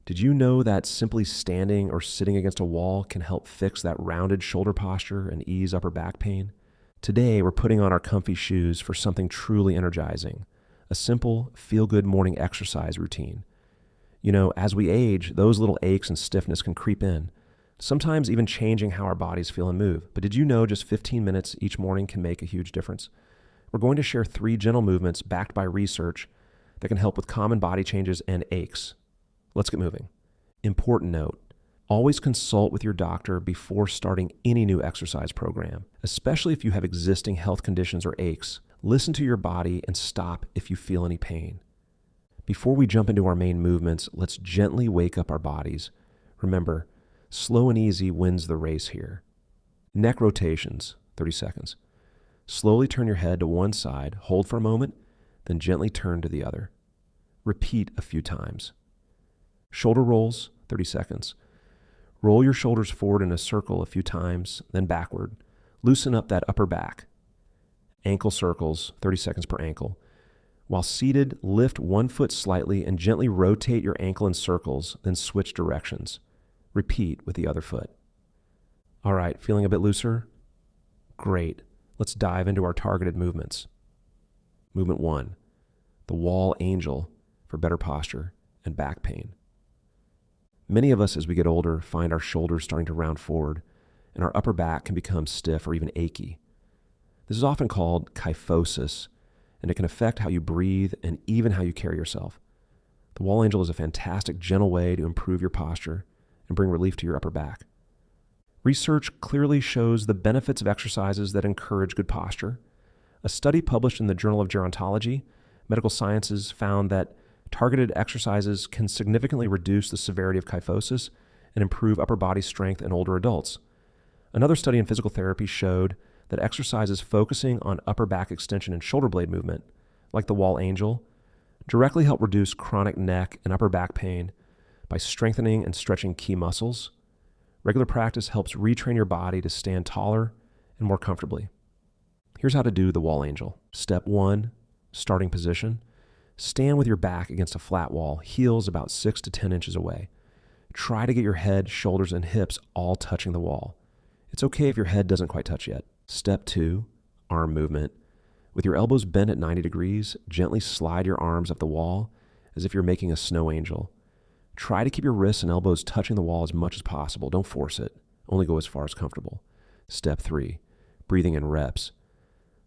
Did you know that simply standing or sitting against a wall can help fix that rounded shoulder posture and ease upper back pain? Today, we're putting on our comfy shoes for something truly energizing, a simple, feel-good morning exercise routine. You know, as we age, those little aches and stiffness can creep in, sometimes even changing how our bodies feel and move. But did you know just 15 minutes each morning can make a huge difference? We're going to share 3 gentle movements backed by research that can help with common body changes and aches. Let's get moving. Important note, always consult with your doctor before starting any new exercise program, especially if you have existing health conditions or aches. Listen to your body and stop if you feel any pain. Before we jump into our main movements, let's gently wake up our bodies. Remember, slow and easy wins the race here. Neck rotations, 30 seconds. Slowly turn your head to one side, hold for a moment, then gently turn to the other. Repeat a few times. Shoulder rolls, 30 seconds. Roll your shoulders forward in a circle a few times, then backward. Loosen up that upper back. Ankle circles, 30 seconds per ankle. While seated, lift one foot slightly and gently rotate your ankle in circles, then switch directions. Repeat with the other foot. All right, feeling a bit looser? Great. Let's dive into our targeted movements. Movement 1, the wall angel for better posture and back pain. Many of us, as we get older, find our shoulders starting to round forward, and our upper back can become stiff or even achy. This is often called kyphosis, and it can affect how you breathe and even how you carry yourself. The wall angel is a fantastic, gentle way to improve your posture and bring relief to your upper back. Research clearly shows the benefits of exercises that encourage good posture. A study published in the Journal of Gerontology, Medical Sciences found that targeted exercises can significantly reduce the severity of kyphosis and improve upper body strength in older adults. Another study in physical therapy showed that exercises focusing on upper back extension and shoulder blade movement, like the wall angel, directly help reduce chronic neck and upper back pain by strengthening and stretching key muscles. Regular practice helps retrain your body to stand taller and more comfortably. Here's how to do the wall angel. Step 1, starting position. Stand with your back against a flat wall, heels about 6 to 10 inches away. Try to get your head, shoulders, and hips all touching the wall. It's okay if your head doesn't quite touch yet. Step 2, arm movement. With your elbows bent at 90 degrees, gently slide your arms up the wall as if you're making a snow angel. Try to keep your wrists and elbows touching the wall as much as possible. Don't force it. Only go as far as comfortable. Step 3, breathing in reps.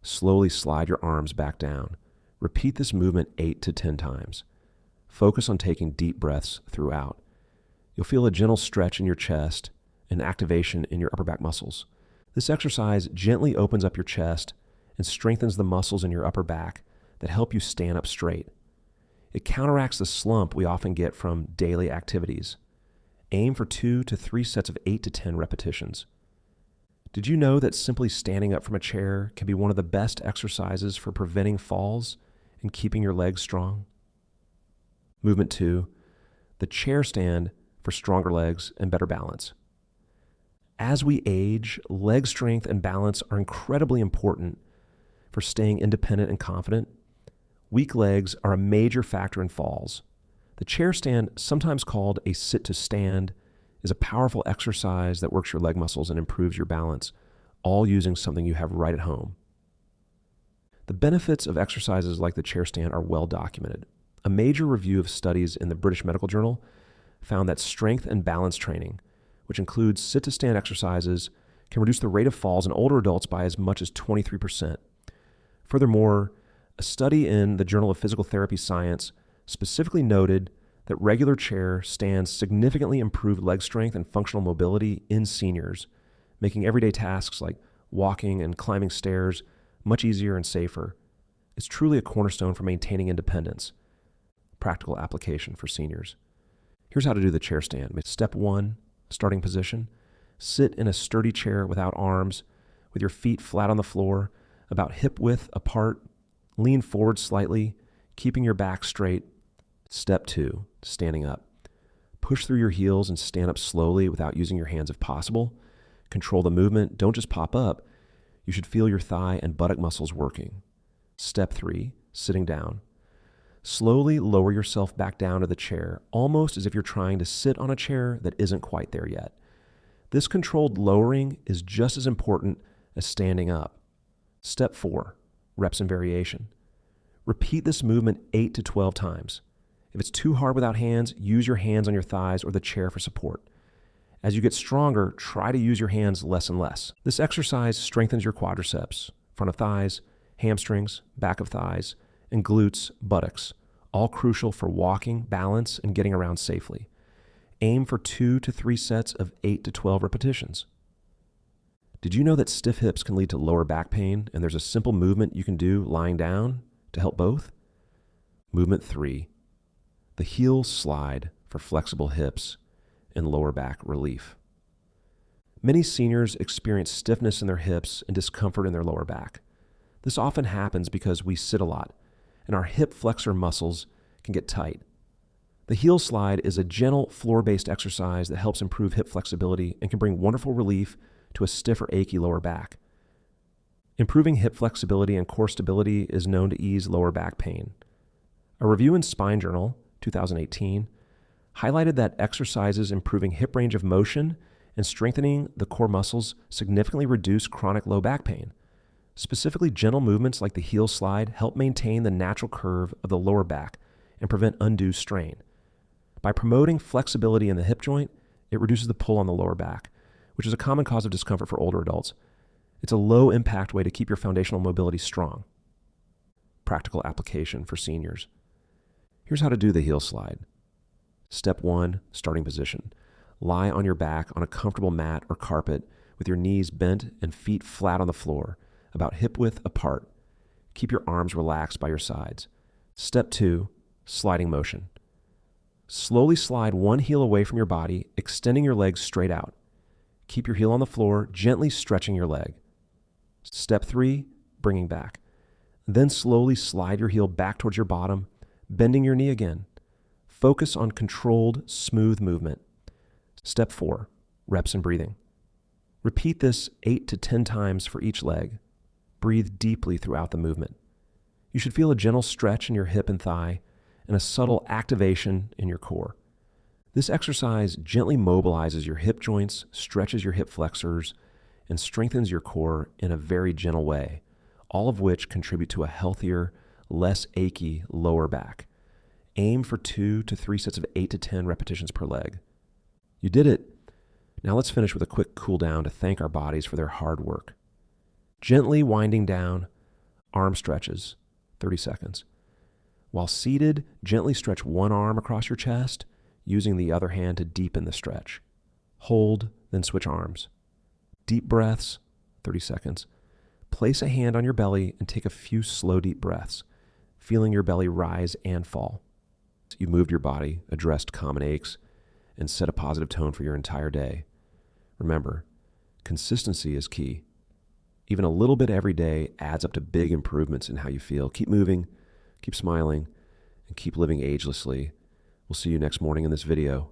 Slowly slide your arms back down. Repeat this movement 8 to 10 times. Focus on taking deep breaths throughout. You'll feel a gentle stretch in your chest and activation in your upper back muscles. This exercise gently opens up your chest and strengthens the muscles in your upper back that help you stand up straight. It counteracts the slump we often get from daily activities. Aim for 2 to 3 sets of 8 to 10 repetitions. Did you know that simply standing up from a chair can be one of the best exercises for preventing falls and keeping your legs strong? Movement 2, the chair stand for stronger legs and better balance. As we age, leg strength and balance are incredibly important for staying independent and confident. Weak legs are a major factor in falls. The chair stand, sometimes called a sit to stand, is a powerful exercise that works your leg muscles and improves your balance, all using something you have right at home. The benefits of exercises like the chair stand are well documented. A major review of studies in the British Medical Journal found that strength and balance training, which includes sit-to-stand exercises, can reduce the rate of falls in older adults by as much as 23%. Furthermore, a study in the Journal of Physical Therapy Science specifically noted that regular chair stands significantly improve leg strength and functional mobility in seniors, making everyday tasks like walking and climbing stairs much easier and safer. It's truly a cornerstone for maintaining independence. Practical application for seniors. Here's how to do the chair stand. Step 1, starting position. Sit in a sturdy chair without arms, with your feet flat on the floor, about hip width apart. Lean forward slightly, keeping your back straight. Step 2, standing up. Push through your heels and stand up slowly without using your hands if possible. Control the movement. Don't just pop up. You should feel your thigh and buttock muscles working. Step 3, sitting down. Slowly lower yourself back down to the chair, almost as if you're trying to sit on a chair that isn't quite there yet. This controlled lowering is just as important as standing up. Step 4, reps and variation. Repeat this movement 8 to 12 times. If it's too hard without hands, use your hands on your thighs or the chair for support. As you get stronger, try to use your hands less and less. This exercise strengthens your quadriceps, front of thighs, hamstrings, back of thighs, and glutes, buttocks, all crucial for walking, balance, and getting around safely. Aim for 2 to 3 sets of 8 to 12 repetitions. Did you know that stiff hips can lead to lower back pain, and there's a simple movement you can do lying down to help both? Movement 3, the heel slide for flexible hips and lower back relief. Many seniors experience stiffness in their hips and discomfort in their lower back. This often happens because we sit a lot, and our hip flexor muscles can get tight. The heel slide is a gentle floor-based exercise that helps improve hip flexibility and can bring wonderful relief to a stiff or achy lower back. Improving hip flexibility and core stability is known to ease lower back pain. A review in Spine Journal, 2018, highlighted that exercises improving hip range of motion and strengthening the core muscles significantly reduce chronic low back pain. Specifically, gentle movements like the heel slide help maintain the natural curve of the lower back and prevent undue strain. By promoting flexibility in the hip joint, it reduces the pull on the lower back, which is a common cause of discomfort for older adults. It's a low-impact way to keep your foundational mobility strong. Practical application for seniors. Here's how to do the heel slide. Step 1, starting position. Lie on your back on a comfortable mat or carpet with your knees bent and feet flat on the floor, about hip width apart. Keep your arms relaxed by your sides. Step 2, sliding motion. Slowly slide one heel away from your body, extending your legs straight out. Keep your heel on the floor, gently stretching your leg. Step 3, bringing back. Then slowly slide your heel back towards your bottom, bending your knee again. Focus on controlled, smooth movement. Step 4, reps and breathing. Repeat this 8 to 10 times for each leg. Breathe deeply throughout the movement. You should feel a gentle stretch in your hip and thigh and a subtle activation in your core. This exercise gently mobilizes your hip joints, stretches your hip flexors, and strengthens your core in a very gentle way, all of which contribute to a healthier, less achy lower back. Aim for 2 to 3 sets of 8 to 10 repetitions per leg. You did it. Now let's finish with a quick cool down to thank our bodies for their hard work. Gently winding down, arm stretches, 30 seconds. While seated, gently stretch one arm across your chest, using the other hand to deepen the stretch. Hold, then switch arms. Deep breaths, 30 seconds. Place a hand on your belly and take a few slow, deep breaths, feeling your belly rise and fall. You moved your body, addressed common aches, and set a positive tone for your entire day. Remember, consistency is key. Even a little bit every day adds up to big improvements in how you feel. Keep moving, keep smiling, and keep living agelessly. We'll see you next morning in this video.